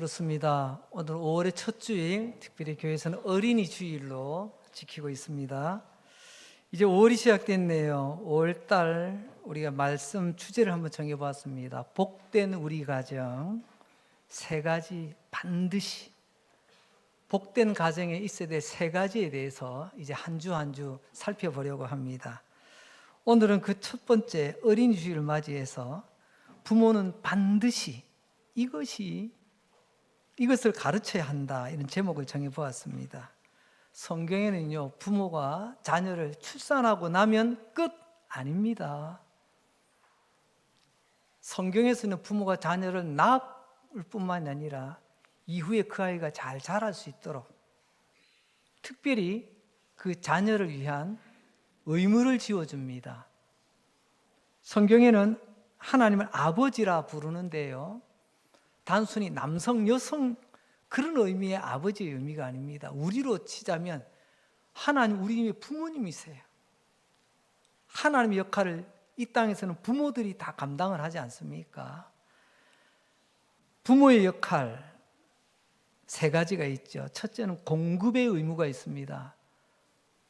그렇습니다. 오늘 5월의 첫 주일, 특별히 교회에서는 어린이 주일로 지키고 있습니다. 이제 5월이 시작됐네요. 5월 달 우리가 말씀 주제를 한번 정해보았습니다. 복된 우리 가정, 세 가지 반드시 복된 가정에 있어야 될 세 가지에 대해서 이제 한 주 한 주 살펴보려고 합니다. 오늘은 그 첫 번째 어린이 주일을 맞이해서 부모는 반드시 이것을 가르쳐야 한다, 이런 제목을 정해보았습니다. 성경에는요, 부모가 자녀를 출산하고 나면 끝 아닙니다. 성경에서는 부모가 자녀를 낳을 뿐만 아니라 이후에 그 아이가 잘 자랄 수 있도록 특별히 그 자녀를 위한 의무를 지어줍니다. 성경에는 하나님을 아버지라 부르는데요, 단순히 남성, 여성 그런 의미의 아버지의 의미가 아닙니다. 우리로 치자면 하나님, 우리의 부모님이세요. 하나님의 역할을 이 땅에서는 부모들이 다 감당을 하지 않습니까? 부모의 역할 세 가지가 있죠. 첫째는 공급의 의무가 있습니다.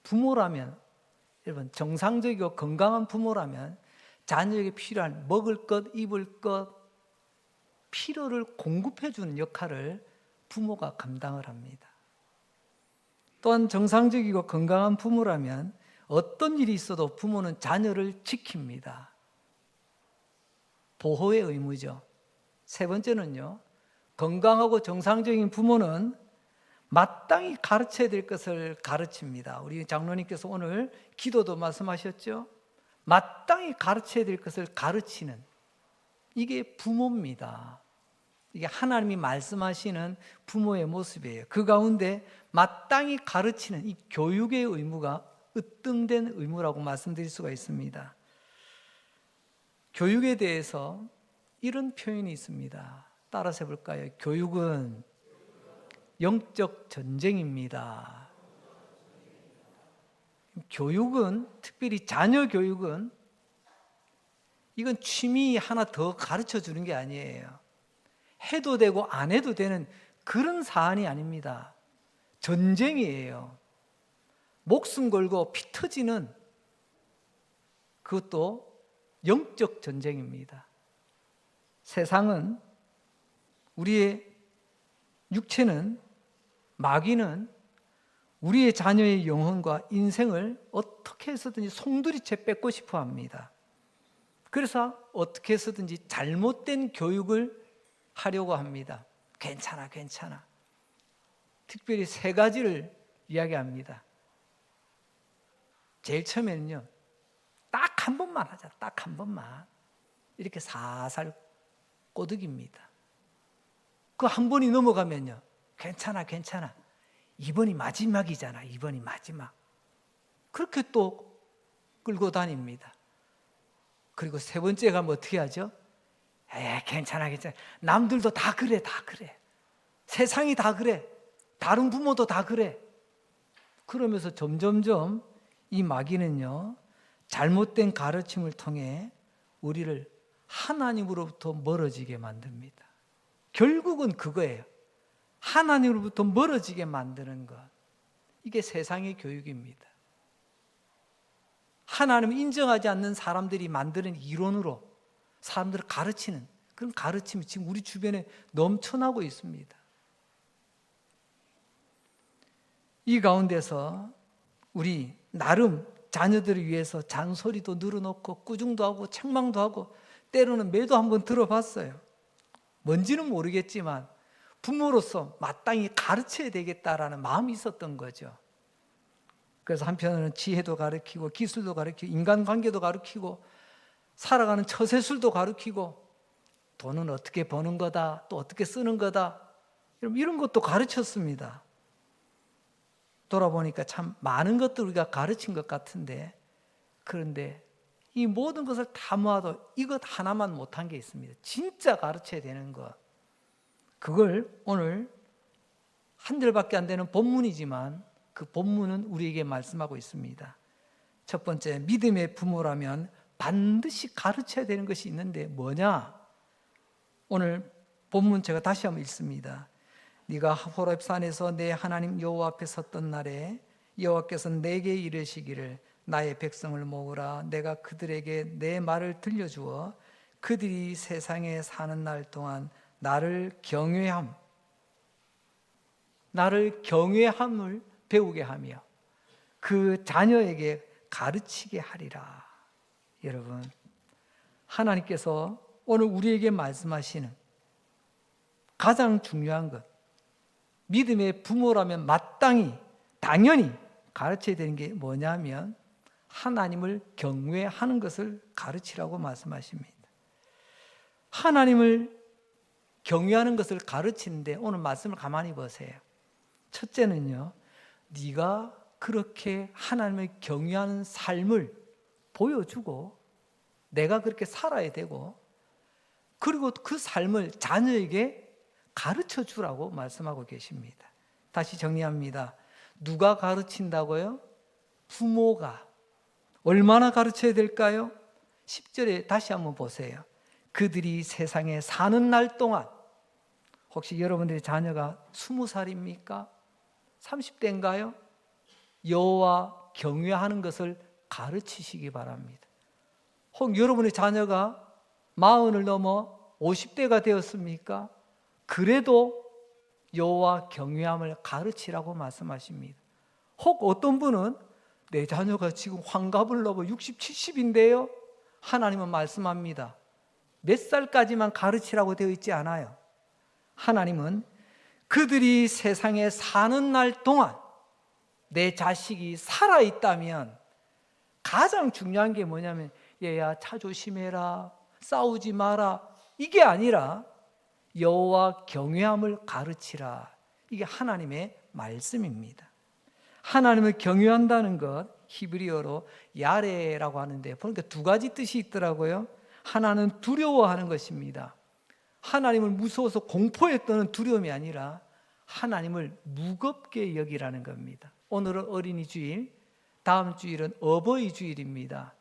부모라면, 여러분, 정상적이고 건강한 부모라면 자녀에게 필요한 먹을 것, 입을 것, 필요를 공급해 주는 역할을 부모가 감당을 합니다. 또한 정상적이고 건강한 부모라면 어떤 일이 있어도 부모는 자녀를 지킵니다. 보호의 의무죠. 세 번째는요, 건강하고 정상적인 부모는 마땅히 가르쳐야 될 것을 가르칩니다. 우리 장로님께서 오늘 기도도 말씀하셨죠. 마땅히 가르쳐야 될 것을 가르치는, 이게 부모입니다. 이게 하나님이 말씀하시는 부모의 모습이에요. 그 가운데 마땅히 가르치는 이 교육의 의무가 으뜸된 의무라고 말씀드릴 수가 있습니다. 교육에 대해서 이런 표현이 있습니다. 따라서 해볼까요? 교육은 영적 전쟁입니다. 교육은, 특별히 자녀 교육은, 이건 취미 하나 더 가르쳐 주는 게 아니에요. 해도 되고 안 해도 되는 그런 사안이 아닙니다. 전쟁이에요. 목숨 걸고 피 터지는, 그것도 영적 전쟁입니다. 세상은, 우리의 육체는, 마귀는 우리의 자녀의 영혼과 인생을 어떻게 해서든지 송두리째 뺏고 싶어 합니다. 그래서 어떻게 해서든지 잘못된 교육을 하려고 합니다. 괜찮아. 특별히 세 가지를 이야기합니다. 제일 처음에는요, 딱 한 번만 하자. 딱 한 번만. 이렇게 살살 꼬드깁니다. 그 한 번이 넘어가면요, 괜찮아. 이번이 마지막이잖아. 이번이 마지막. 그렇게 또 끌고 다닙니다. 그리고 세 번째 가면 어떻게 하죠? 괜찮아. 남들도 다 그래. 세상이 다 그래. 다른 부모도 다 그래. 그러면서 점점점 이 마귀는요, 잘못된 가르침을 통해 우리를 하나님으로부터 멀어지게 만듭니다. 결국은 그거예요. 하나님으로부터 멀어지게 만드는 것. 이게 세상의 교육입니다. 하나님을 인정하지 않는 사람들이 만드는 이론으로 사람들을 가르치는 그런 가르침이 지금 우리 주변에 넘쳐나고 있습니다. 이 가운데서 우리 나름 자녀들을 위해서 잔소리도 늘어놓고 꾸중도 하고 책망도 하고 때로는 매도 한번 들어봤어요. 뭔지는 모르겠지만 부모로서 마땅히 가르쳐야 되겠다라는 마음이 있었던 거죠. 그래서 한편으로는 지혜도 가르치고 기술도 가르치고 인간관계도 가르치고 살아가는 처세술도 가르치고 돈은 어떻게 버는 거다, 또 어떻게 쓰는 거다, 이런 것도 가르쳤습니다. 돌아보니까 참 많은 것들 우리가 가르친 것 같은데, 그런데 이 모든 것을 다 모아도 이것 하나만 못한 게 있습니다. 진짜 가르쳐야 되는 것. 그걸 오늘 한 절밖에 안 되는 본문이지만 그 본문은 우리에게 말씀하고 있습니다. 첫 번째, 믿음의 부모라면 반드시 가르쳐야 되는 것이 있는데 뭐냐? 오늘 본문 제가 다시 한번 읽습니다. 네가 호렙산에서 내 하나님 여호와 앞에 섰던 날에 여호와께서 내게 이르시기를 나의 백성을 모으라. 내가 그들에게 내 말을 들려주어 그들이 세상에 사는 날 동안 나를 경외함을 배우게 하며 그 자녀에게 가르치게 하리라. 여러분, 하나님께서 오늘 우리에게 말씀하시는 가장 중요한 것, 믿음의 부모라면 마땅히 당연히 가르쳐야 되는 게 뭐냐면 하나님을 경외하는 것을 가르치라고 말씀하십니다. 하나님을 경외하는 것을 가르치는데 오늘 말씀을 가만히 보세요. 첫째는요, 네가 그렇게 하나님을 경외하는 삶을 보여주고 내가 그렇게 살아야 되고, 그리고 그 삶을 자녀에게 가르쳐 주라고 말씀하고 계십니다. 다시 정리합니다. 누가 가르친다고요? 부모가. 얼마나 가르쳐야 될까요? 10절에 다시 한번 보세요. 그들이 세상에 사는 날 동안. 혹시 여러분들의 자녀가 20살입니까? 30대인가요? 여호와 경외하는 것을 가르치시기 바랍니다. 혹 여러분의 자녀가 40을 넘어 50대가 되었습니까? 그래도 여호와 경외함을 가르치라고 말씀하십니다. 혹 어떤 분은 내 자녀가 지금 환갑을 넘어 60, 70인데요. 하나님은 말씀합니다. 몇 살까지만 가르치라고 되어 있지 않아요. 하나님은 그들이 세상에 사는 날 동안 내 자식이 살아있다면 가장 중요한 게 뭐냐면 얘야 차 조심해라, 싸우지 마라, 이게 아니라 여호와 경외함을 가르치라. 이게 하나님의 말씀입니다. 하나님을 경외한다는 것 히브리어로 야레라고 하는데 보니까 두 가지 뜻이 있더라고요. 하나는 두려워하는 것입니다. 하나님을 무서워서 공포에 떠는 두려움이 아니라 하나님을 무겁게 여기라는 겁니다. 오늘은 어린이 주일, 다음 주일은 어버이 주일입니다.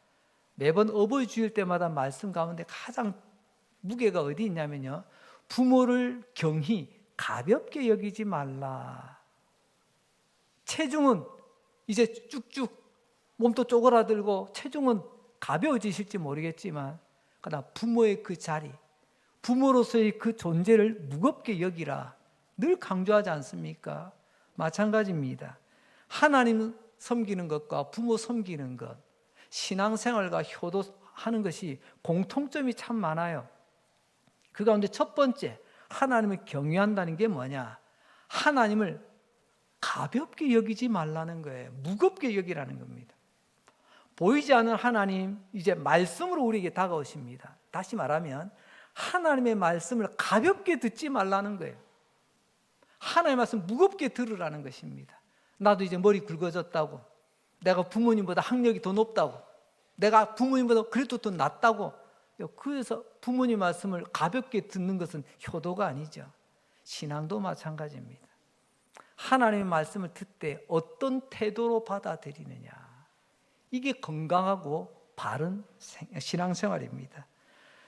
매번 어버이 주일 때마다 말씀 가운데 가장 무게가 어디 있냐면요, 부모를 경히 가볍게 여기지 말라. 체중은 이제 쭉쭉 몸도 쪼그라들고 체중은 가벼워지실지 모르겠지만 그러나 부모의 그 자리, 부모로서의 그 존재를 무겁게 여기라 늘 강조하지 않습니까? 마찬가지입니다. 하나님 섬기는 것과 부모 섬기는 것, 신앙생활과 효도하는 것이 공통점이 참 많아요. 그 가운데 첫 번째, 하나님을 경외한다는 게 뭐냐? 하나님을 가볍게 여기지 말라는 거예요. 무겁게 여기라는 겁니다. 보이지 않는 하나님, 이제 말씀으로 우리에게 다가오십니다. 다시 말하면 하나님의 말씀을 가볍게 듣지 말라는 거예요. 하나님의 말씀 무겁게 들으라는 것입니다. 나도 이제 머리 굵어졌다고, 내가 부모님보다 학력이 더 높다고, 내가 부모님보다 그래도 더 낫다고, 그래서 부모님 말씀을 가볍게 듣는 것은 효도가 아니죠. 신앙도 마찬가지입니다. 하나님의 말씀을 듣되 어떤 태도로 받아들이느냐, 이게 건강하고 바른 신앙생활입니다.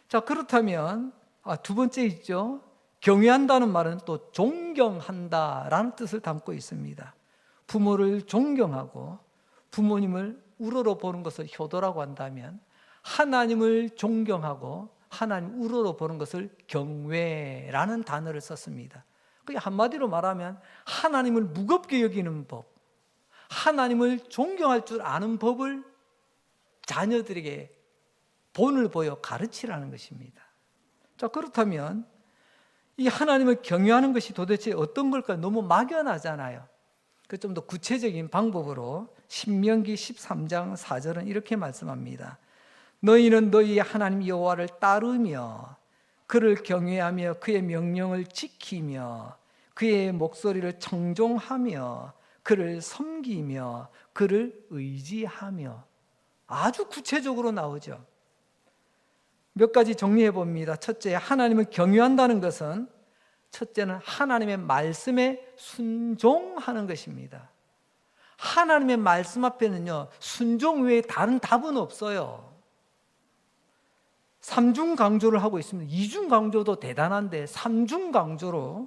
자, 그렇다면 두 번째 있죠. 경외한다는 말은 또 존경한다라는 뜻을 담고 있습니다. 부모를 존경하고 부모님을 우러러 보는 것을 효도라고 한다면 하나님을 존경하고 하나님 우러러 보는 것을 경외라는 단어를 썼습니다. 그게 한마디로 말하면 하나님을 무겁게 여기는 법, 하나님을 존경할 줄 아는 법을 자녀들에게 본을 보여 가르치라는 것입니다. 자, 그렇다면 이 하나님을 경외하는 것이 도대체 어떤 걸까? 너무 막연하잖아요. 그 좀 더 구체적인 방법으로 신명기 13장 4절은 이렇게 말씀합니다. 너희는 너희 하나님 여호와를 따르며 그를 경외하며 그의 명령을 지키며 그의 목소리를 청종하며 그를 섬기며 그를 의지하며, 아주 구체적으로 나오죠. 몇 가지 정리해 봅니다. 첫째, 하나님을 경외한다는 것은 첫째는 하나님의 말씀에 순종하는 것입니다. 하나님의 말씀 앞에는요, 순종 외에 다른 답은 없어요. 삼중 강조를 하고 있습니다. 이중 강조도 대단한데 삼중 강조로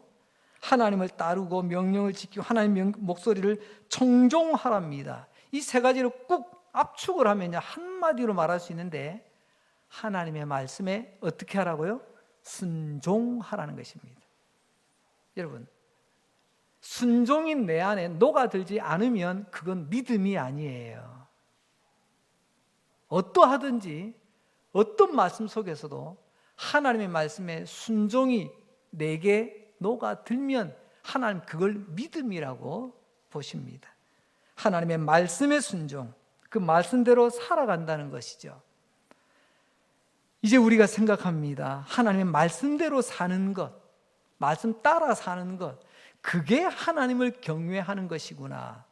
하나님을 따르고 명령을 지키고 하나님의 목소리를 청종하랍니다. 이 세 가지를 꼭 압축을 하면 한마디로 말할 수 있는데 하나님의 말씀에 어떻게 하라고요? 순종하라는 것입니다. 여러분, 순종이 내 안에 녹아들지 않으면 그건 믿음이 아니에요. 어떠하든지 어떤 말씀 속에서도 하나님의 말씀에 순종이 내게 녹아들면 하나님 그걸 믿음이라고 보십니다. 하나님의 말씀의 순종, 그 말씀대로 살아간다는 것이죠. 이제 우리가 생각합니다. 하나님의 말씀대로 사는 것, 말씀 따라 사는 것, 그게 하나님을 경외하는 것이구나.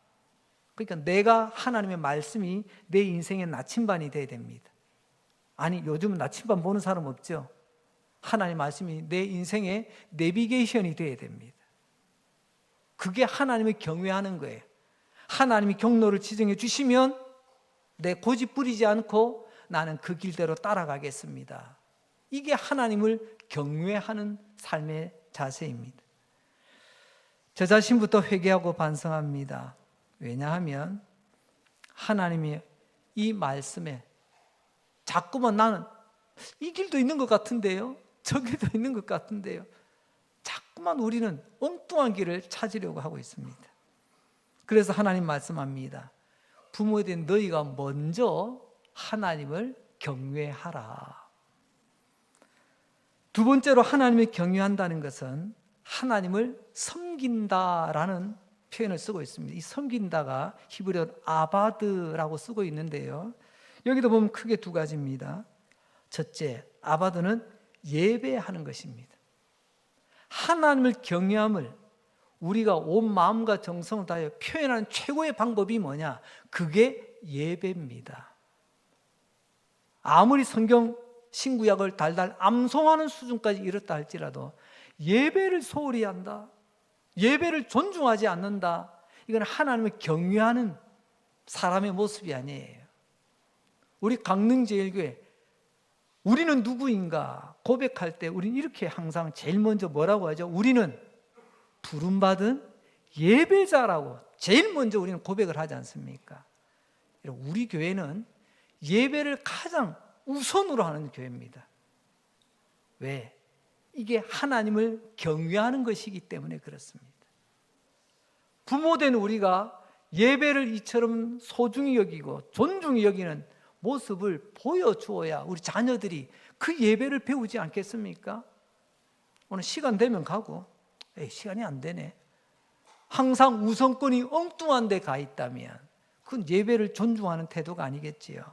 그러니까 내가 하나님의 말씀이 내 인생의 나침반이 돼야 됩니다. 아니, 요즘 나침반 보는 사람 없죠? 하나님의 말씀이 내 인생의 내비게이션이 돼야 됩니다. 그게 하나님을 경외하는 거예요. 하나님이 경로를 지정해 주시면 내 고집 부리지 않고 나는 그 길대로 따라가겠습니다. 이게 하나님을 경외하는 삶의 자세입니다. 저 자신부터 회개하고 반성합니다. 왜냐하면 하나님이 이 말씀에 자꾸만 나는 이 길도 있는 것 같은데요, 저 길도 있는 것 같은데요, 자꾸만 우리는 엉뚱한 길을 찾으려고 하고 있습니다. 그래서 하나님 말씀합니다. 부모된 너희가 먼저 하나님을 경외하라. 두 번째로 하나님을 경외한다는 것은 하나님을 섬긴다라는 표현을 쓰고 있습니다. 이 섬긴다가 히브리어 아바드라고 쓰고 있는데요, 여기도 보면 크게 두 가지입니다. 첫째, 아바드는 예배하는 것입니다. 하나님을 경외함을 우리가 온 마음과 정성을 다하여 표현하는 최고의 방법이 뭐냐? 그게 예배입니다. 아무리 성경 신구약을 달달 암송하는 수준까지 이렇다 할지라도 예배를 소홀히 한다, 예배를 존중하지 않는다, 이건 하나님을 경외하는 사람의 모습이 아니에요. 우리 강릉제일교회, 우리는 누구인가 고백할 때 우리는 이렇게 항상 제일 먼저 뭐라고 하죠? 우리는 부름받은 예배자라고 제일 먼저 우리는 고백을 하지 않습니까? 우리 교회는 예배를 가장 우선으로 하는 교회입니다. 왜? 이게 하나님을 경외하는 것이기 때문에 그렇습니다. 부모된 우리가 예배를 이처럼 소중히 여기고 존중히 여기는 모습을 보여주어야 우리 자녀들이 그 예배를 배우지 않겠습니까? 오늘 시간 되면 가고, 시간이 안 되네, 항상 우선권이 엉뚱한 데 가 있다면 그건 예배를 존중하는 태도가 아니겠지요.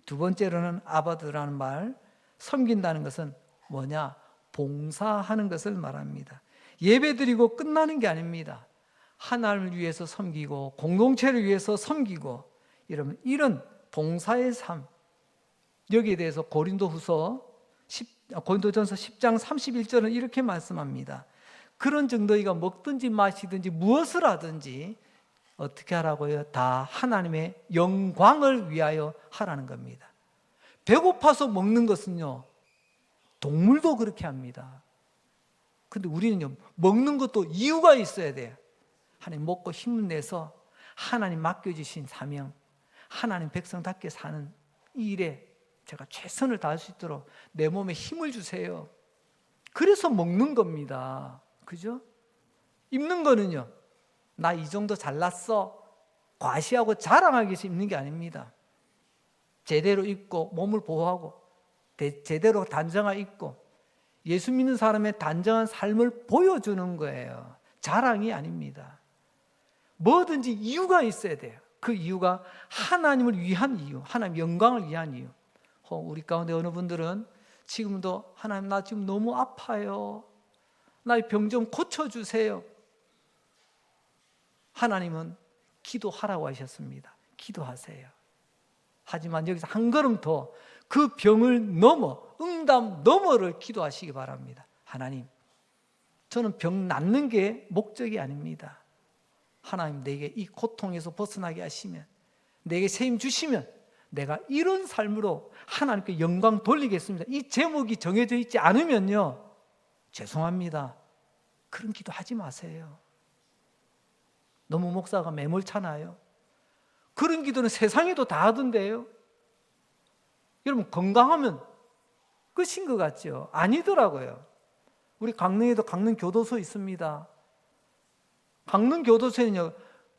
두 번째로는 아바드라는 말, 섬긴다는 것은 뭐냐? 봉사하는 것을 말합니다. 예배드리고 끝나는 게 아닙니다. 하나님을 위해서 섬기고 공동체를 위해서 섬기고 이런 봉사의 삶, 여기에 대해서 고린도전서 10장 31절은 이렇게 말씀합니다. 그런 정도이가 먹든지 마시든지 무엇을 하든지 어떻게 하라고요? 다 하나님의 영광을 위하여 하라는 겁니다. 배고파서 먹는 것은요, 동물도 그렇게 합니다. 근데 우리는요, 먹는 것도 이유가 있어야 돼요. 하나님 먹고 힘을 내서 하나님 맡겨주신 사명, 하나님 백성답게 사는 이 일에 제가 최선을 다할 수 있도록 내 몸에 힘을 주세요. 그래서 먹는 겁니다. 그죠? 입는 거는요, 나 이 정도 잘났어 과시하고 자랑하기 위해서 입는 게 아닙니다. 제대로 입고 몸을 보호하고 제대로 단정하게 입고 예수 믿는 사람의 단정한 삶을 보여주는 거예요. 자랑이 아닙니다. 뭐든지 이유가 있어야 돼요. 그 이유가 하나님을 위한 이유, 하나님 영광을 위한 이유. 우리 가운데 어느 분들은 지금도 하나님 나 지금 너무 아파요, 나의 병 좀 고쳐주세요. 하나님은 기도하라고 하셨습니다. 기도하세요. 하지만 여기서 한 걸음 더 그 병을 넘어, 응답 너머를 기도하시기 바랍니다. 하나님, 저는 병 낫는 게 목적이 아닙니다. 하나님, 내게 이 고통에서 벗어나게 하시면, 내게 새 힘 주시면 내가 이런 삶으로 하나님께 영광 돌리겠습니다. 이 제목이 정해져 있지 않으면요, 죄송합니다. 그런 기도 하지 마세요. 너무 목사가 매몰차나요? 그런 기도는 세상에도 다 하던데요. 여러분, 건강하면 끝인 것 같죠? 아니더라고요. 우리 강릉에도 강릉교도소 있습니다. 강릉교도소에는요,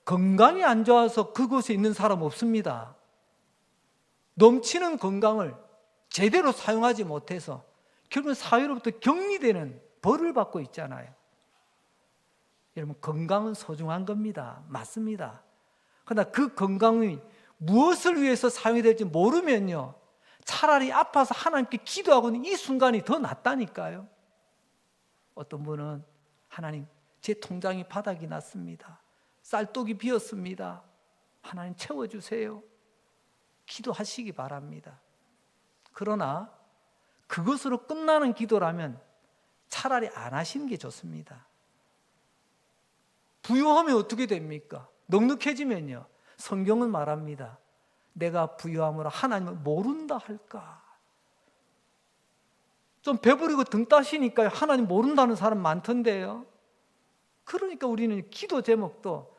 건강이 안 좋아서 그곳에 있는 사람 없습니다. 넘치는 건강을 제대로 사용하지 못해서 결국 사회로부터 격리되는 벌을 받고 있잖아요. 여러분, 건강은 소중한 겁니다. 맞습니다. 그러나 그 건강이 무엇을 위해서 사용이 될지 모르면요, 차라리 아파서 하나님께 기도하고는 이 순간이 더 낫다니까요. 어떤 분은 하나님, 제 통장이 바닥이 났습니다. 쌀독이 비었습니다. 하나님 채워주세요. 기도하시기 바랍니다. 그러나 그것으로 끝나는 기도라면 차라리 안 하시는 게 좋습니다. 부유하면 어떻게 됩니까? 넉넉해지면요, 성경은 말합니다. 내가 부유함으로 하나님을 모른다 할까? 좀 배부리고 등 따시니까 하나님 모른다는 사람 많던데요. 그러니까 우리는 기도 제목도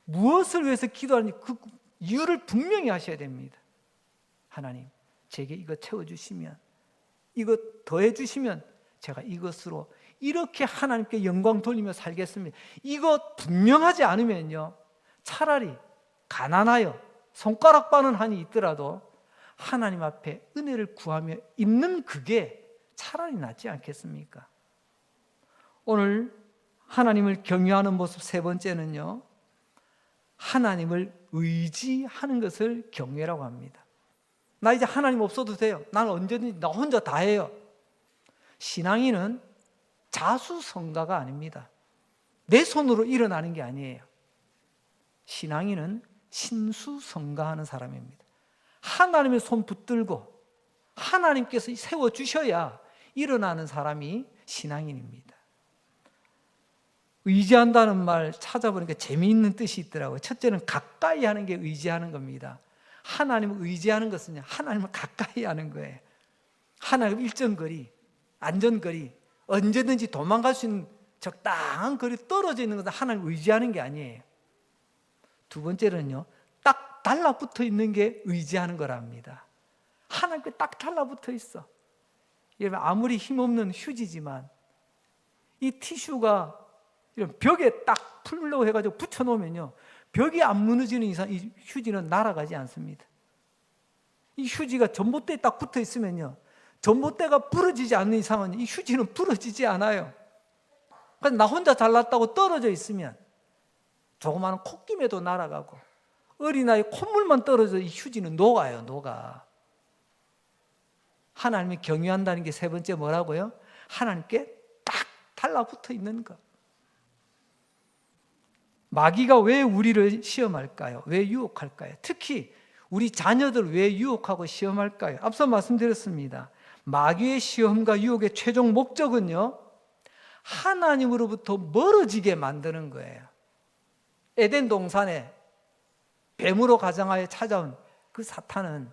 무엇을 위해서 기도하는지 그 이유를 분명히 하셔야 됩니다. 하나님, 제게 이거 채워주시면, 이거 더해주시면 제가 이것으로 이렇게 하나님께 영광 돌리며 살겠습니다. 이거 분명하지 않으면요, 차라리 가난하여 손가락 바는 한이 있더라도 하나님 앞에 은혜를 구하며 있는 그게 차라리 낫지 않겠습니까? 오늘 하나님을 경외하는 모습 세 번째는요, 하나님을 의지하는 것을 경외라고 합니다. 나 이제 하나님 없어도 돼요. 나는 언제든지 나 혼자 다 해요. 신앙인은 자수성가가 아닙니다. 내 손으로 일어나는 게 아니에요. 신앙인은 신수성가하는 사람입니다. 하나님의 손 붙들고 하나님께서 세워주셔야 일어나는 사람이 신앙인입니다. 의지한다는 말 찾아보니까 재미있는 뜻이 있더라고요. 첫째는 가까이 하는 게 의지하는 겁니다. 하나님을 의지하는 것은요, 하나님을 가까이 하는 거예요. 하나님 일정 거리, 안전거리, 언제든지 도망갈 수 있는 적당한 거리 떨어져 있는 것은 하나님을 의지하는 게 아니에요. 두 번째는요, 딱 달라붙어 있는 게 의지하는 거랍니다. 하나님께 딱 달라붙어 있어. 여러분, 아무리 힘없는 휴지지만 이 티슈가 이런 벽에 딱 풀로 해가지고 붙여놓으면요, 벽이 안 무너지는 이상 이 휴지는 날아가지 않습니다. 이 휴지가 전봇대에 딱 붙어 있으면요, 전봇대가 부러지지 않는 이상은 이 휴지는 부러지지 않아요. 그래서 나 혼자 잘났다고 떨어져 있으면 조그마한 콧김에도 날아가고 어린아이 콧물만 떨어져 이 휴지는 녹아요. 녹아. 하나님을 경외한다는 게 세 번째 뭐라고요? 하나님께 딱 달라붙어 있는 것. 마귀가 왜 우리를 시험할까요? 왜 유혹할까요? 특히 우리 자녀들 왜 유혹하고 시험할까요? 앞서 말씀드렸습니다. 마귀의 시험과 유혹의 최종 목적은요, 하나님으로부터 멀어지게 만드는 거예요. 에덴 동산에 뱀으로 가장하여 찾아온 그 사탄은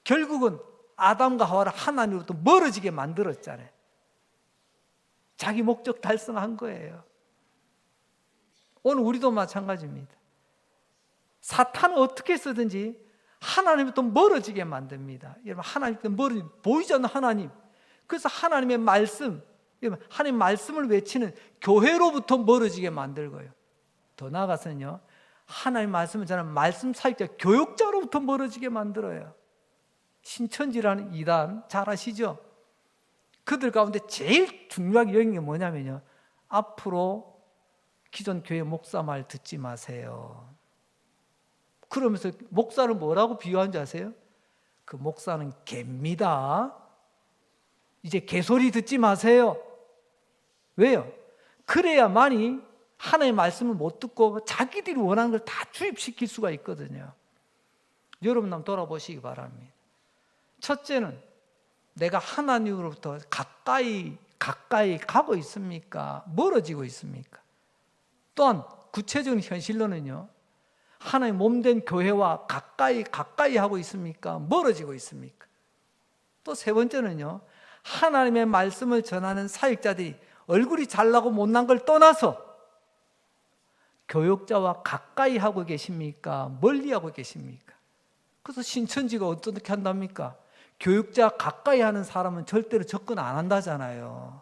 결국은 아담과 하와를 하나님으로부터 멀어지게 만들었잖아요. 자기 목적 달성한 거예요. 오늘 우리도 마찬가지입니다. 사탄은 어떻게 쓰든지 하나님부터 멀어지게 만듭니다. 여러분, 하나님부터 멀어지게, 보이지 않는 하나님. 그래서 하나님의 말씀, 여러분, 하나님 말씀을 외치는 교회로부터 멀어지게 만들고요. 더 나아가서는요, 하나님 말씀을 전하는 말씀 사역자, 교육자로부터 멀어지게 만들어요. 신천지라는 이단 잘 아시죠? 그들 가운데 제일 중요하게 여긴 게 뭐냐면요, 앞으로 기존 교회 목사 말 듣지 마세요. 그러면서 목사를 뭐라고 비유하는지 아세요? 그 목사는 개입니다. 이제 개소리 듣지 마세요. 왜요? 그래야만이 하나님의 말씀을 못 듣고 자기들이 원하는 걸 다 주입시킬 수가 있거든요. 여러분 한번 돌아보시기 바랍니다. 첫째는 내가 하나님으로부터 가까이 가고 있습니까? 멀어지고 있습니까? 또한 구체적인 현실로는요, 하나님 몸된 교회와 가까이 하고 있습니까? 멀어지고 있습니까? 또 세 번째는요, 하나님의 말씀을 전하는 사역자들이 얼굴이 잘나고 못난 걸 떠나서 교역자와 가까이 하고 계십니까? 멀리 하고 계십니까? 그래서 신천지가 어떻게 한답니까? 교역자 가까이 하는 사람은 절대로 접근 안 한다잖아요.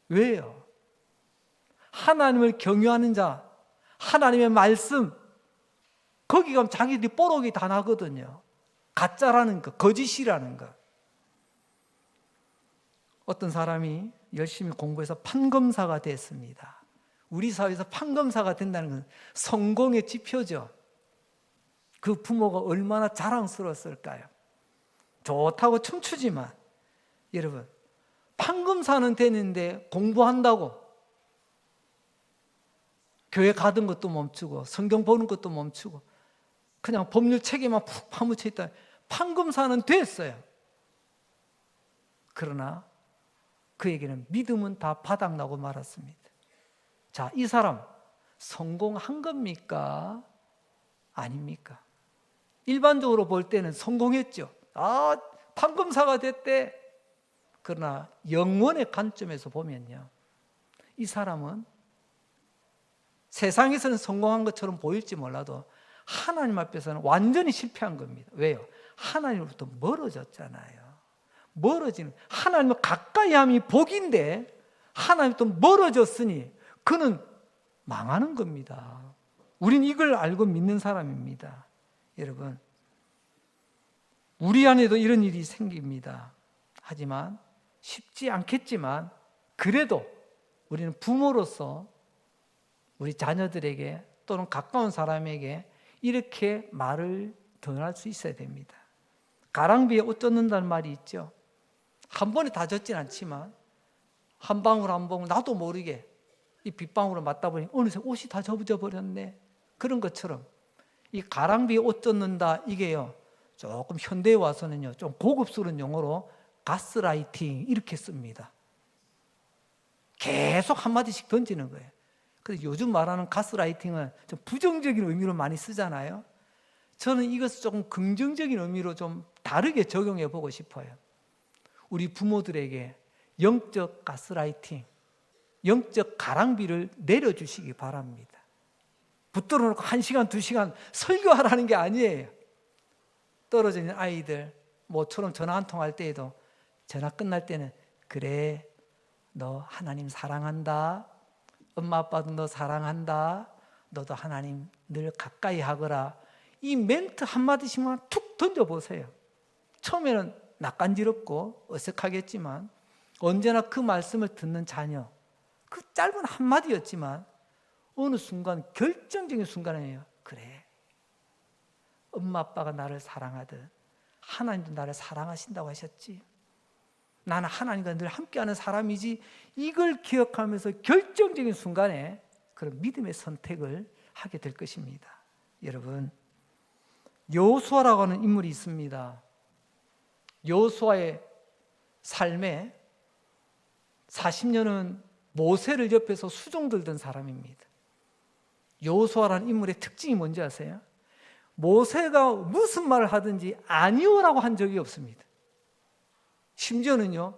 왜요? 하나님을 경유하는 자, 하나님의 말씀, 거기 가면 자기들이 뽀록이 다 나거든요. 가짜라는 거, 거짓이라는 거. 어떤 사람이 열심히 공부해서 판검사가 됐습니다. 우리 사회에서 판검사가 된다는 건 성공의 지표죠. 그 부모가 얼마나 자랑스러웠을까요? 좋다고 춤추지만, 여러분, 판검사는 되는데 공부한다고 교회 가던 것도 멈추고 성경 보는 것도 멈추고 그냥 법률 책에만 푹 파묻혀 있다. 판검사는 됐어요. 그러나 그에게는 믿음은 다 바닥나고 말았습니다. 자, 이 사람 성공한 겁니까? 아닙니까? 일반적으로 볼 때는 성공했죠. 판검사가 됐대. 그러나 영원의 관점에서 보면요, 이 사람은 세상에서는 성공한 것처럼 보일지 몰라도 하나님 앞에서는 완전히 실패한 겁니다. 왜요? 하나님으로부터 멀어졌잖아요. 멀어지는, 하나님을 가까이 함이 복인데 하나님부터 멀어졌으니 그는 망하는 겁니다. 우린 이걸 알고 믿는 사람입니다. 여러분, 우리 안에도 이런 일이 생깁니다. 하지만 쉽지 않겠지만 그래도 우리는 부모로서 우리 자녀들에게 또는 가까운 사람에게 이렇게 말을 전할 수 있어야 됩니다. 가랑비에 옷 젖는다는 말이 있죠. 한 번에 다 젖진 않지만 한 방울 한 방울 나도 모르게 이 빗방울을 맞다 보니 어느새 옷이 다 젖어 버렸네. 그런 것처럼 이 가랑비에 옷 젖는다, 이게요, 조금 현대에 와서는요 좀 고급스러운 용어로 가스라이팅 이렇게 씁니다. 계속 한마디씩 던지는 거예요. 그래서 요즘 말하는 가스라이팅은 좀 부정적인 의미로 많이 쓰잖아요. 저는 이것을 조금 긍정적인 의미로 좀 다르게 적용해 보고 싶어요. 우리 부모들에게 영적 가스라이팅, 영적 가랑비를 내려주시기 바랍니다. 붙들어 놓고 1시간, 2시간 설교하라는 게 아니에요. 떨어져 있는 아이들 모처럼 전화 한 통 할 때에도 전화 끝날 때는 그래, 너 하나님 사랑한다. 엄마 아빠도 너 사랑한다. 너도 하나님 늘 가까이 하거라. 이 멘트 한마디씩만 툭 던져보세요. 처음에는 낯간지럽고 어색하겠지만 언제나 그 말씀을 듣는 자녀, 그 짧은 한마디였지만 어느 순간, 결정적인 순간이에요. 그래, 엄마 아빠가 나를 사랑하듯 하나님도 나를 사랑하신다고 하셨지. 나는 하나님과 늘 함께하는 사람이지. 이걸 기억하면서 결정적인 순간에 그런 믿음의 선택을 하게 될 것입니다. 여러분, 여호수아라고 하는 인물이 있습니다. 여호수아의 삶에 40년은 모세를 옆에서 수종 들던 사람입니다. 여호수아라는 인물의 특징이 뭔지 아세요? 모세가 무슨 말을 하든지 아니오라고 한 적이 없습니다. 심지어는요,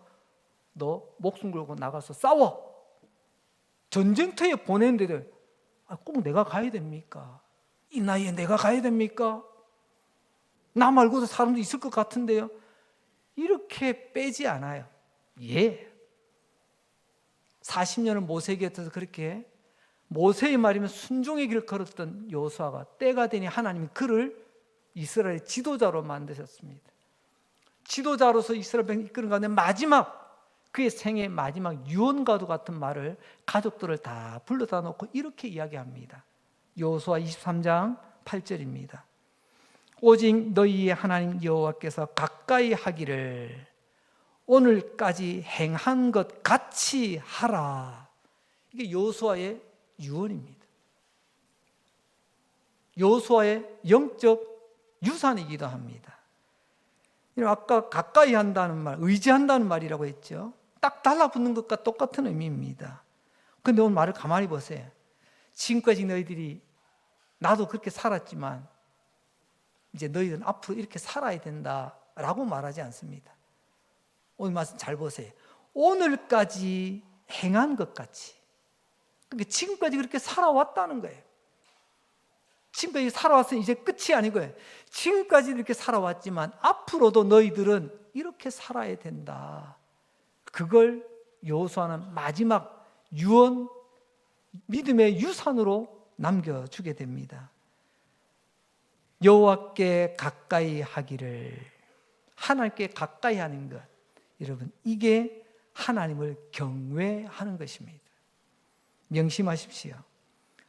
너 목숨 걸고 나가서 싸워, 전쟁터에 보내는데도 꼭 내가 가야 됩니까? 이 나이에 내가 가야 됩니까? 나 말고도 사람도 있을 것 같은데요. 이렇게 빼지 않아요. 40년을 모세 곁에서 그렇게 모세의 말이면 순종의 길을 걸었던 여호수아가 때가 되니 하나님이 그를 이스라엘의 지도자로 만드셨습니다. 지도자로서 이스라엘 백성을 이끄는 가운데 마지막, 그의 생애 마지막 유언과도 같은 말을 가족들을 다 불러다 놓고 이렇게 이야기합니다. 여호수아 23장 8절입니다. 오직 너희의 하나님 여호와께서 가까이 하기를 오늘까지 행한 것 같이 하라. 이게 여호수아의 유언입니다. 여호수아의 영적 유산이기도 합니다. 아까 가까이 한다는 말, 의지한다는 말이라고 했죠. 딱 달라붙는 것과 똑같은 의미입니다. 그런데 오늘 말을 가만히 보세요. 지금까지 너희들이 나도 그렇게 살았지만 이제 너희들은 앞으로 이렇게 살아야 된다라고 말하지 않습니다. 오늘 말씀 잘 보세요. 오늘까지 행한 것 같이. 그러니까 지금까지 그렇게 살아왔다는 거예요. 지금까지 살아왔으니 이제 끝이 아니고요. 지금까지 이렇게 살아왔지만 앞으로도 너희들은 이렇게 살아야 된다. 그걸 여호수아는 마지막 유언, 믿음의 유산으로 남겨주게 됩니다. 여호와께 가까이 하기를, 하나님께 가까이 하는 것, 여러분 이게 하나님을 경외하는 것입니다. 명심하십시오.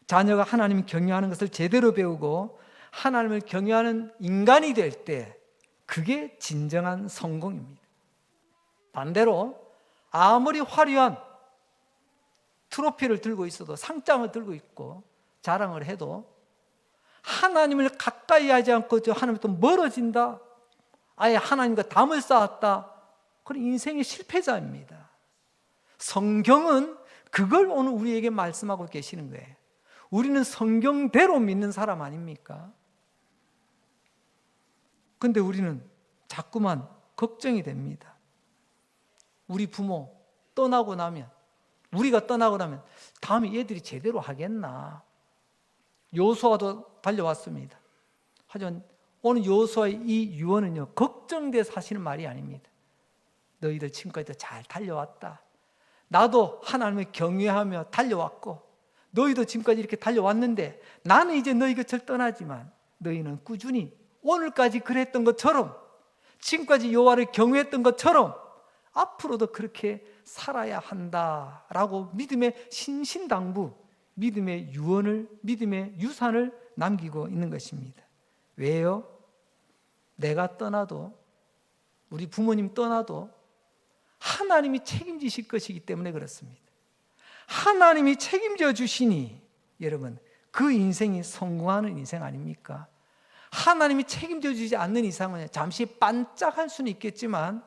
자녀가 하나님을 경외하는 것을 제대로 배우고 하나님을 경외하는 인간이 될 때 그게 진정한 성공입니다. 반대로 아무리 화려한 트로피를 들고 있어도, 상장을 들고 있고 자랑을 해도 하나님을 가까이 하지 않고 하나님부터 멀어진다, 아예 하나님과 담을 쌓았다, 그런 인생의 실패자입니다. 성경은 그걸 오늘 우리에게 말씀하고 계시는 거예요. 우리는 성경대로 믿는 사람 아닙니까? 근데 우리는 자꾸만 걱정이 됩니다. 우리 부모 떠나고 나면, 우리가 떠나고 나면 다음에 얘들이 제대로 하겠나? 여호수아도 달려왔습니다. 하지만 오늘 여호수아의 이 유언은요, 걱정돼서 하시는 말이 아닙니다. 너희들 지금까지도 잘 달려왔다. 나도 하나님을 경외하며 달려왔고 너희도 지금까지 이렇게 달려왔는데 나는 이제 너희 곁을 떠나지만 너희는 꾸준히 오늘까지 그랬던 것처럼, 지금까지 여호와를 경외했던 것처럼 앞으로도 그렇게 살아야 한다라고 믿음의 신신당부, 믿음의 유언을, 믿음의 유산을 남기고 있는 것입니다. 왜요? 내가 떠나도, 우리 부모님 떠나도 하나님이 책임지실 것이기 때문에 그렇습니다. 하나님이 책임져 주시니 여러분 그 인생이 성공하는 인생 아닙니까? 하나님이 책임져 주지 않는 이상은 잠시 반짝할 수는 있겠지만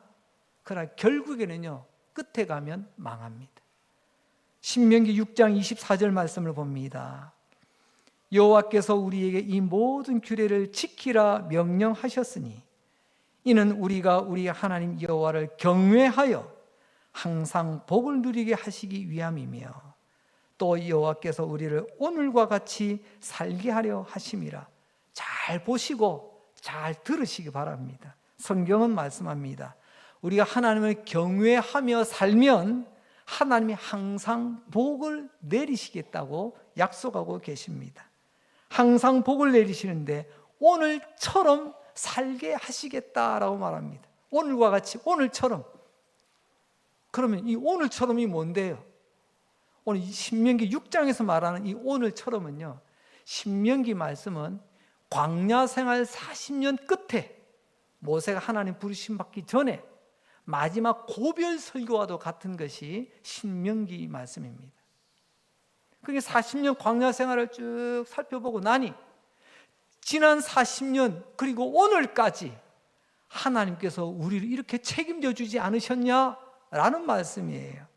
그러나 결국에는요, 끝에 가면 망합니다. 신명기 6장 24절 말씀을 봅니다. 여호와께서 우리에게 이 모든 규례를 지키라 명령하셨으니 이는 우리가 우리 하나님 여호와를 경외하여 항상 복을 누리게 하시기 위함이며 또 여호와께서 우리를 오늘과 같이 살게 하려 하심이라. 잘 보시고 잘 들으시기 바랍니다. 성경은 말씀합니다. 우리가 하나님을 경외하며 살면 하나님이 항상 복을 내리시겠다고 약속하고 계십니다. 항상 복을 내리시는데 오늘처럼 살게 하시겠다라고 말합니다. 오늘과 같이, 오늘처럼. 그러면 이 오늘처럼이 뭔데요? 오늘 신명기 6장에서 말하는 이 오늘처럼은요, 신명기 말씀은 광야 생활 40년 끝에 모세가 하나님 부르심 받기 전에 마지막 고별 설교와도 같은 것이 신명기 말씀입니다. 그게 40년 광야 생활을 쭉 살펴보고 나니 지난 40년 그리고 오늘까지 하나님께서 우리를 이렇게 책임져 주지 않으셨냐라는 말씀이에요.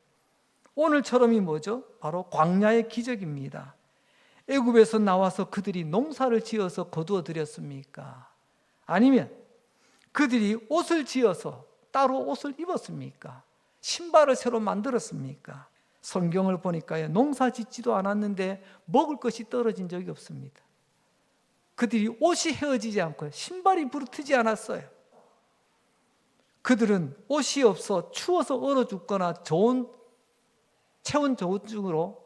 오늘처럼이 뭐죠? 바로 광야의 기적입니다. 애굽에서 나와서 그들이 농사를 지어서 거두어 드렸습니까? 아니면 그들이 옷을 지어서 따로 옷을 입었습니까? 신발을 새로 만들었습니까? 성경을 보니까요, 농사 짓지도 않았는데 먹을 것이 떨어진 적이 없습니다. 그들이 옷이 헤어지지 않고 신발이 부르트지 않았어요. 그들은 옷이 없어 추워서 얼어 죽거나 저체온증으로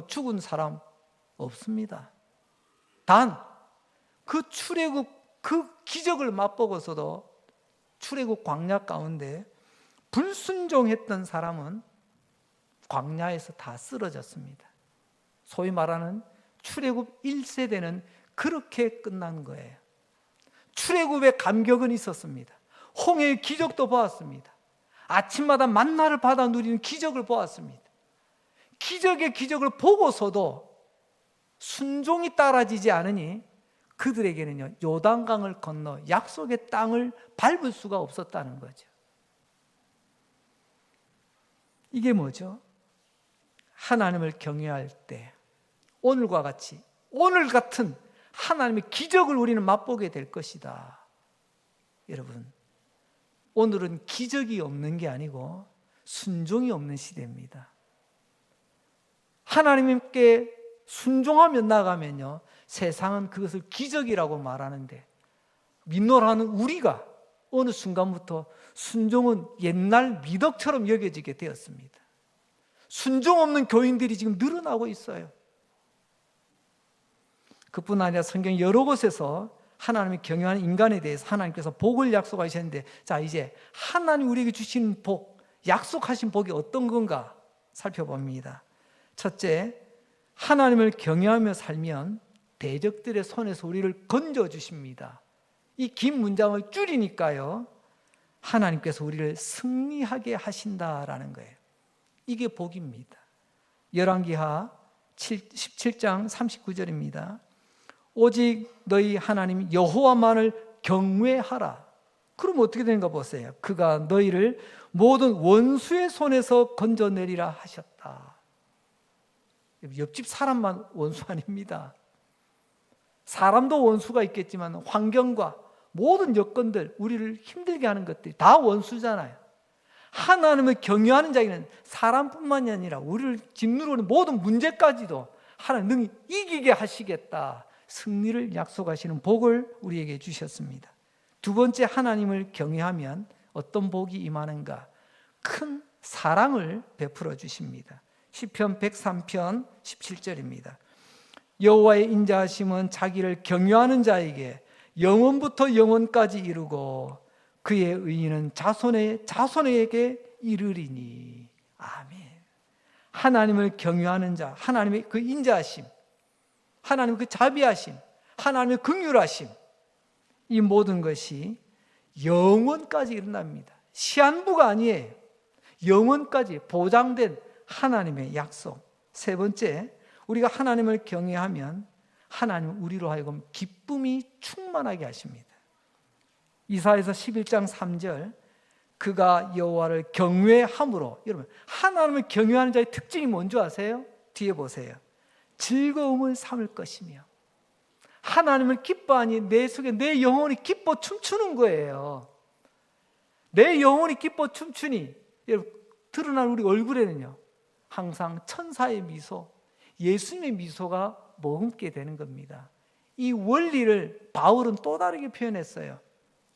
죽은 사람 없습니다. 단 그 출애굽 그 기적을 맛보고서도 출애굽 광야 가운데 불순종했던 사람은 광야에서 다 쓰러졌습니다. 소위 말하는 출애굽 1세대는 그렇게 끝난 거예요. 출애굽의 감격은 있었습니다. 홍해의 기적도 보았습니다. 아침마다 만나를 받아 누리는 기적을 보았습니다. 기적의 기적을 보고서도 순종이 따라지지 않으니 그들에게는요, 요단강을 건너 약속의 땅을 밟을 수가 없었다는 거죠. 이게 뭐죠? 하나님을 경외할 때 오늘과 같이 오늘 같은 하나님의 기적을 우리는 맛보게 될 것이다. 여러분, 오늘은 기적이 없는 게 아니고 순종이 없는 시대입니다. 하나님께 순종하며 나가면요, 세상은 그것을 기적이라고 말하는데, 민노라는 우리가 어느 순간부터 순종은 옛날 미덕처럼 여겨지게 되었습니다. 순종 없는 교인들이 지금 늘어나고 있어요. 그뿐 아니라 성경 여러 곳에서 하나님이 경영하는 인간에 대해서 하나님께서 복을 약속하셨는데, 자, 이제 하나님 우리에게 주신 복, 약속하신 복이 어떤 건가 살펴봅니다. 첫째, 하나님을 경외하며 살면 대적들의 손에서 우리를 건져주십니다. 이 긴 문장을 줄이니까요, 하나님께서 우리를 승리하게 하신다라는 거예요. 이게 복입니다. 열왕기하 17장 39절입니다. 오직 너희 하나님 여호와만을 경외하라. 그럼 어떻게 되는가 보세요. 그가 너희를 모든 원수의 손에서 건져내리라 하셨다. 옆집 사람만 원수 아닙니다. 사람도 원수가 있겠지만 환경과 모든 여건들, 우리를 힘들게 하는 것들이 다 원수잖아요. 하나님을 경외하는 자에게는 사람뿐만이 아니라 우리를 짓누르는 모든 문제까지도 하나님 능히 이기게 하시겠다, 승리를 약속하시는 복을 우리에게 주셨습니다. 두 번째, 하나님을 경외하면 어떤 복이 임하는가? 큰 사랑을 베풀어 주십니다. 시편 103편 17절입니다. 여호와의 인자하심은 자기를 경외하는 자에게 영원부터 영원까지 이루고 그의 의인은 자손에게 이르리니. 아멘. 하나님을 경외하는 자, 하나님의 그 인자하심, 하나님의 그 자비하심, 하나님의 긍휼하심, 이 모든 것이 영원까지 일어납니다. 시한부가 아니에요. 영원까지 보장된 하나님의 약속. 세 번째, 우리가 하나님을 경외하면 하나님은 우리로 하여금 기쁨이 충만하게 하십니다. 이사야서 11장 3절, 그가 여호와를 경외함으로. 여러분, 하나님을 경외하는 자의 특징이 뭔지 아세요? 뒤에 보세요. 즐거움을 삼을 것이며. 하나님을 기뻐하니 내 속에 내 영혼이 기뻐 춤추는 거예요. 내 영혼이 기뻐 춤추니 여러분, 드러난 우리 얼굴에는요, 항상 천사의 미소, 예수님의 미소가 머금게 되는 겁니다. 이 원리를 바울은 또 다르게 표현했어요.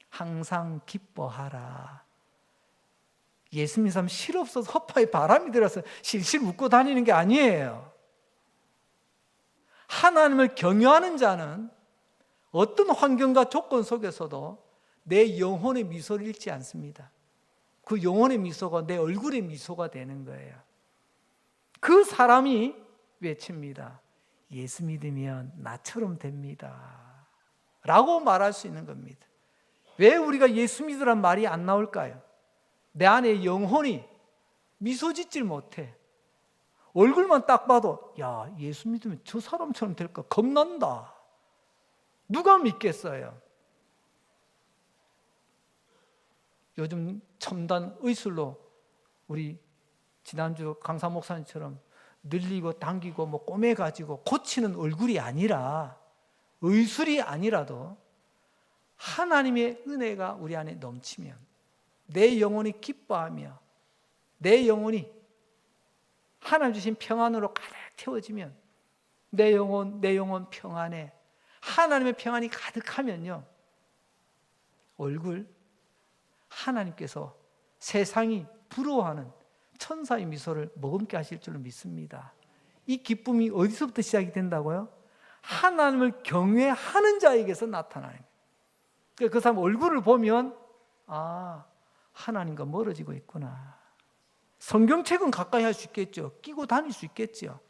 항상 기뻐하라. 예수님 사람 실없어서 허파에 바람이 들어서 실실 웃고 다니는 게 아니에요. 하나님을 경외하는 자는 어떤 환경과 조건 속에서도 내 영혼의 미소를 잃지 않습니다. 그 영혼의 미소가 내 얼굴의 미소가 되는 거예요. 그 사람이 외칩니다. 예수 믿으면 나처럼 됩니다 라고 말할 수 있는 겁니다. 왜 우리가 예수 믿으란 말이 안 나올까요? 내 안에 영혼이 미소 짓질 못해. 얼굴만 딱 봐도 야, 예수 믿으면 저 사람처럼 될까 겁난다. 누가 믿겠어요? 요즘 첨단 의술로 우리 지난주 강사 목사님처럼 늘리고 당기고 뭐 꼬매가지고 고치는 얼굴이 아니라, 의술이 아니라도 하나님의 은혜가 우리 안에 넘치면, 내 영혼이 기뻐하며 내 영혼이 하나님 주신 평안으로 가득 태워지면, 내 영혼 평안에 하나님의 평안이 가득하면요, 얼굴 하나님께서 세상이 부러워하는 천사의 미소를 머금게 하실 줄로 믿습니다. 이 기쁨이 어디서부터 시작이 된다고요? 하나님을 경외하는 자에게서 나타나요. 그 사람 얼굴을 보면 아, 하나님과 멀어지고 있구나. 성경책은 가까이 할 수 있겠죠. 끼고 다닐 수 있겠죠.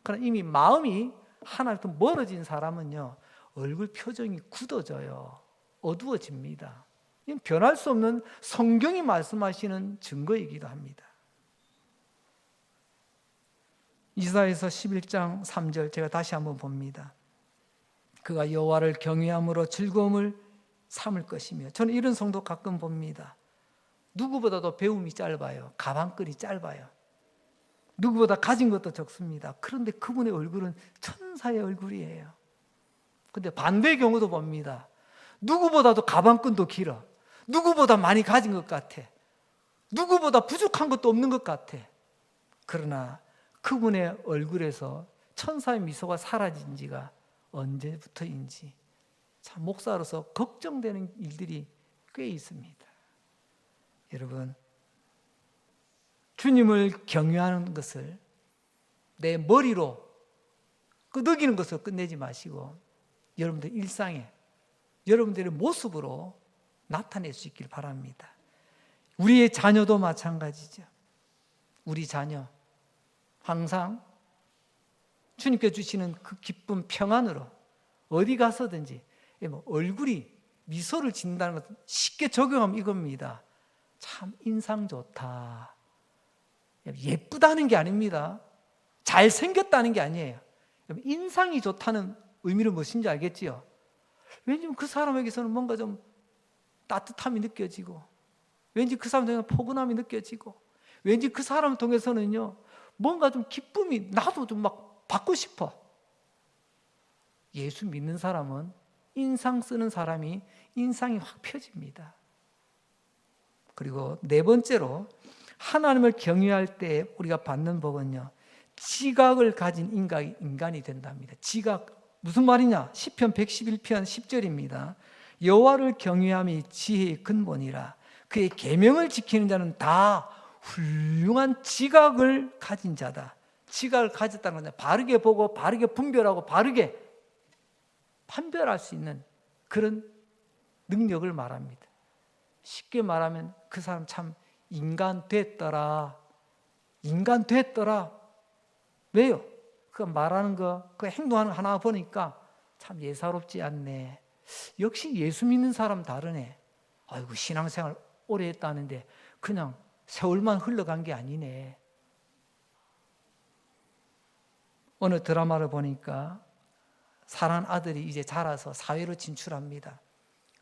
그러나 이미 마음이 하나님부터 멀어진 사람은요, 얼굴 표정이 굳어져요. 어두워집니다. 이건 변할 수 없는 성경이 말씀하시는 증거이기도 합니다. 이사야서 11장 3절 제가 다시 한번 봅니다. 그가 여호와를 경외함으로 즐거움을 삼을 것이며. 저는 이런 성도 가끔 봅니다. 누구보다도 배움이 짧아요. 가방끈이 짧아요. 누구보다 가진 것도 적습니다. 그런데 그분의 얼굴은 천사의 얼굴이에요. 근데 반대의 경우도 봅니다. 누구보다도 가방끈도 길어. 누구보다 많이 가진 것 같아. 누구보다 부족한 것도 없는 것 같아. 그러나 그분의 얼굴에서 천사의 미소가 사라진 지가 언제부터인지 참 목사로서 걱정되는 일들이 꽤 있습니다. 여러분, 주님을 경외하는 것을 내 머리로 끄덕이는 것으로 끝내지 마시고 여러분들 일상에 여러분들의 모습으로 나타낼 수 있길 바랍니다. 우리의 자녀도 마찬가지죠. 우리 자녀 항상 주님께 주시는 그 기쁨 평안으로 어디 가서든지 얼굴이 미소를 짓는다는 것은 쉽게 적용하면 이겁니다. 참 인상 좋다. 예쁘다는 게 아닙니다. 잘생겼다는 게 아니에요. 인상이 좋다는 의미는 무엇인지 알겠지요? 왠지 그 사람에게서는 뭔가 좀 따뜻함이 느껴지고, 왠지 그 사람 통해서 포근함이 느껴지고, 왠지 그 사람 통해서는요 뭔가 좀 기쁨이 나도 좀 막 받고 싶어. 예수 믿는 사람은 인상 쓰는 사람이 인상이 확 펴집니다. 그리고 네 번째로 하나님을 경외할 때 우리가 받는 복은요, 지각을 가진 인간이 된답니다. 지각, 무슨 말이냐? 시편 111편 10절입니다. 여호와를 경외함이 지혜의 근본이라 그의 계명을 지키는 자는 다 훌륭한 지각을 가진 자다. 지각을 가졌다는 건 바르게 보고 바르게 분별하고 바르게 판별할 수 있는 그런 능력을 말합니다. 쉽게 말하면 그 사람 참 인간 됐더라. 인간 됐더라. 왜요? 그 말하는 거, 그 행동하는 거 하나 보니까 참 예사롭지 않네. 역시 예수 믿는 사람 다르네. 아이고, 신앙생활 오래 했다는데 그냥 세월만 흘러간 게 아니네. 어느 드라마를 보니까 사랑하는 아들이 이제 자라서 사회로 진출합니다.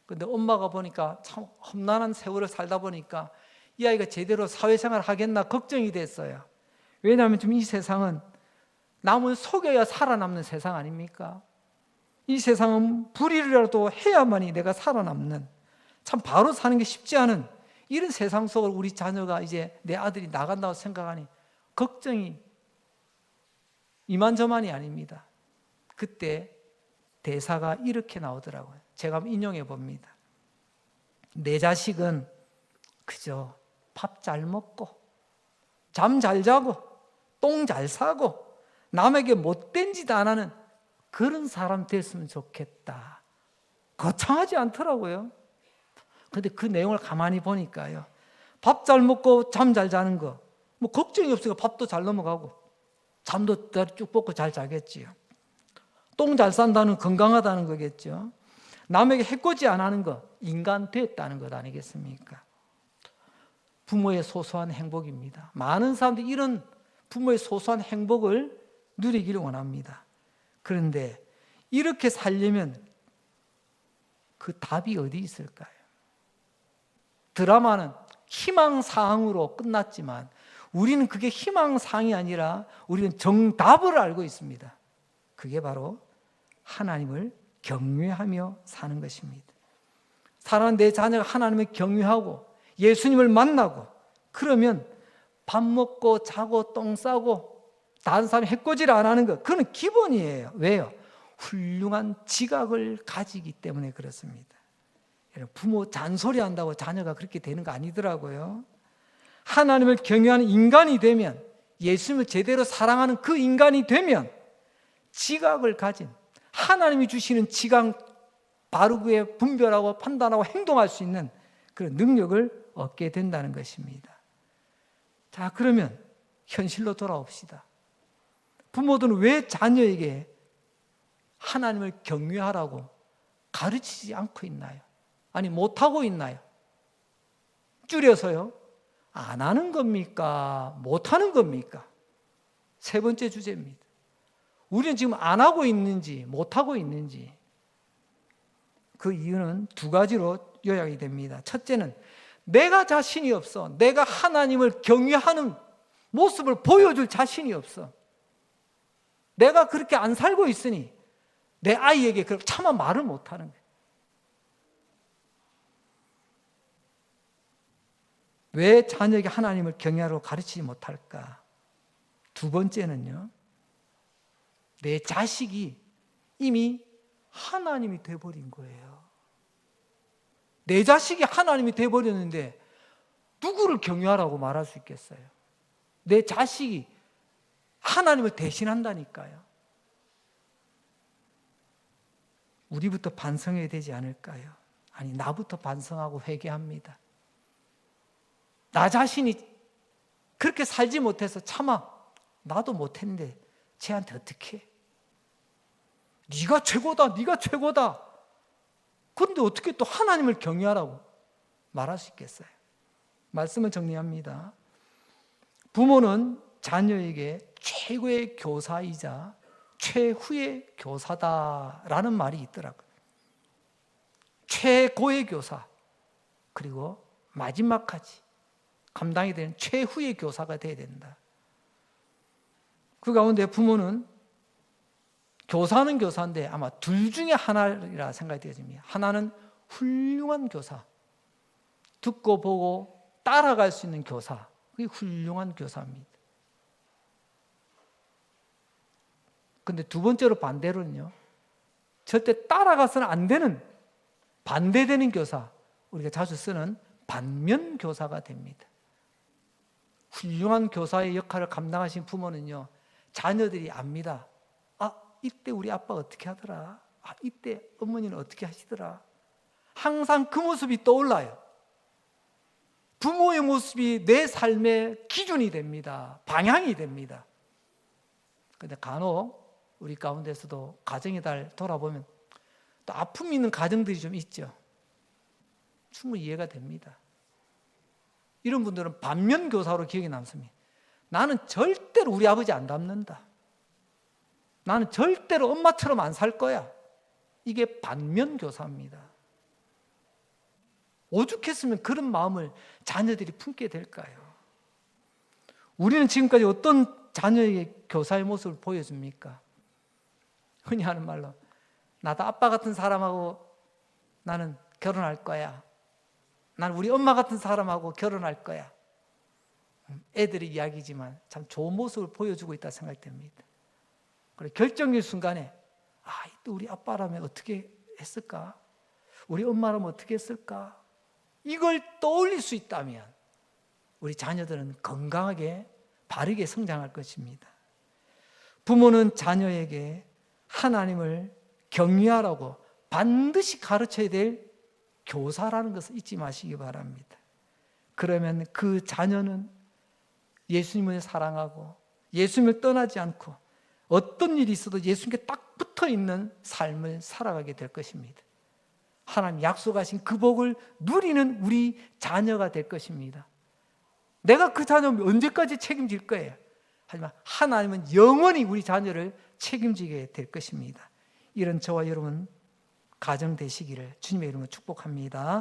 근데 엄마가 보니까 참 험난한 세월을 살다 보니까 이 아이가 제대로 사회생활 하겠나 걱정이 됐어요. 왜냐하면 지금 이 세상은 남을 속여야 살아남는 세상 아닙니까? 이 세상은 불의라도 해야만이 내가 살아남는, 참 바로 사는 게 쉽지 않은 이런 세상 속을 우리 자녀가 이제 내 아들이 나간다고 생각하니 걱정이 이만저만이 아닙니다. 그때 대사가 이렇게 나오더라고요. 제가 한번 인용해 봅니다. 내 자식은 그저 밥 잘 먹고 잠 잘 자고 똥 잘 싸고 남에게 못된 짓 안 하는 그런 사람 됐으면 좋겠다. 거창하지 않더라고요. 근데 그 내용을 가만히 보니까요, 밥 잘 먹고 잠 잘 자는 거 뭐 걱정이 없으니까 밥도 잘 넘어가고 잠도 쭉 뻗고 잘 자겠지요. 똥 잘 싼다는 건강하다는 거겠죠. 남에게 해코지 안 하는 거 인간 됐다는 것 아니겠습니까? 부모의 소소한 행복입니다. 많은 사람들이 이런 부모의 소소한 행복을 누리기를 원합니다. 그런데 이렇게 살려면 그 답이 어디 있을까요? 드라마는 희망사항으로 끝났지만 우리는 그게 희망사항이 아니라 우리는 정답을 알고 있습니다. 그게 바로 하나님을 경외하며 사는 것입니다. 사랑하는 내 자녀가 하나님을 경외하고 예수님을 만나고 그러면 밥 먹고 자고 똥 싸고 다른 사람이 해코지를 안 하는 것, 그건 기본이에요. 왜요? 훌륭한 지각을 가지기 때문에 그렇습니다. 부모 잔소리 한다고 자녀가 그렇게 되는 거 아니더라고요. 하나님을 경외하는 인간이 되면, 예수님을 제대로 사랑하는 그 인간이 되면 지각을 가진, 하나님이 주시는 지각 바르게 분별하고 판단하고 행동할 수 있는 그런 능력을 얻게 된다는 것입니다. 자, 그러면 현실로 돌아옵시다. 부모들은 왜 자녀에게 하나님을 경외하라고 가르치지 않고 있나요? 아니, 못하고 있나요? 줄여서요? 안 하는 겁니까? 못하는 겁니까? 세 번째 주제입니다. 우리는 지금 안 하고 있는지 못하고 있는지, 그 이유는 두 가지로 요약이 됩니다. 첫째는 내가 자신이 없어. 내가 하나님을 경외하는 모습을 보여줄 자신이 없어. 내가 그렇게 안 살고 있으니 내 아이에게 차마 말을 못하는 거예요. 왜 자녀에게 하나님을 경외하라고 가르치지 못할까? 두 번째는요, 내 자식이 이미 하나님이 돼버린 거예요. 내 자식이 하나님이 돼버렸는데 누구를 경외하라고 말할 수 있겠어요? 내 자식이 하나님을 대신한다니까요. 우리부터 반성해야 되지 않을까요? 아니, 나부터 반성하고 회개합니다. 나 자신이 그렇게 살지 못해서 차마 나도 못했는데 쟤한테 어떻게 해? 네가 최고다, 네가 최고다. 그런데 어떻게 또 하나님을 경외하라고 말할 수 있겠어요? 말씀을 정리합니다. 부모는 자녀에게 최고의 교사이자 최후의 교사다라는 말이 있더라고요. 최고의 교사, 그리고 마지막까지 감당이 되는 최후의 교사가 되어야 된다. 그 가운데 부모는 교사는 교사인데 아마 둘 중에 하나라 생각이 되어집니다. 하나는 훌륭한 교사, 듣고 보고 따라갈 수 있는 교사, 그게 훌륭한 교사입니다. 근데 두 번째로 반대로는요, 절대 따라가서는 안 되는, 반대되는 교사, 우리가 자주 쓰는 반면 교사가 됩니다. 훌륭한 교사의 역할을 감당하신 부모는요, 자녀들이 압니다. 아, 이때 우리 아빠가 어떻게 하더라? 아, 이때 어머니는 어떻게 하시더라? 항상 그 모습이 떠올라요. 부모의 모습이 내 삶의 기준이 됩니다. 방향이 됩니다. 그런데 간혹 우리 가운데서도 가정의 달 돌아보면 또 아픔이 있는 가정들이 좀 있죠. 충분히 이해가 됩니다. 이런 분들은 반면 교사로 기억에 남습니다. 나는 절대로 우리 아버지 안 닮는다. 나는 절대로 엄마처럼 안 살 거야. 이게 반면 교사입니다. 오죽했으면 그런 마음을 자녀들이 품게 될까요? 우리는 지금까지 어떤 자녀에게 교사의 모습을 보여줍니까? 흔히 하는 말로 나도 아빠 같은 사람하고 나는 결혼할 거야. 나는 우리 엄마 같은 사람하고 결혼할 거야. 애들의 이야기지만 참 좋은 모습을 보여주고 있다 생각됩니다. 그리고 결정적인 순간에 또 우리 아빠라면 어떻게 했을까? 우리 엄마라면 어떻게 했을까? 이걸 떠올릴 수 있다면 우리 자녀들은 건강하게 바르게 성장할 것입니다. 부모는 자녀에게 하나님을 경외하라고 반드시 가르쳐야 될 교사라는 것을 잊지 마시기 바랍니다. 그러면 그 자녀는 예수님을 사랑하고 예수님을 떠나지 않고 어떤 일이 있어도 예수님께 딱 붙어 있는 삶을 살아가게 될 것입니다. 하나님 약속하신 그 복을 누리는 우리 자녀가 될 것입니다. 내가 그 자녀 언제까지 책임질 거예요? 하지만 하나님은 영원히 우리 자녀를 책임지게 될 것입니다. 이런 저와 여러분 가정 되시기를 주님의 이름으로 축복합니다.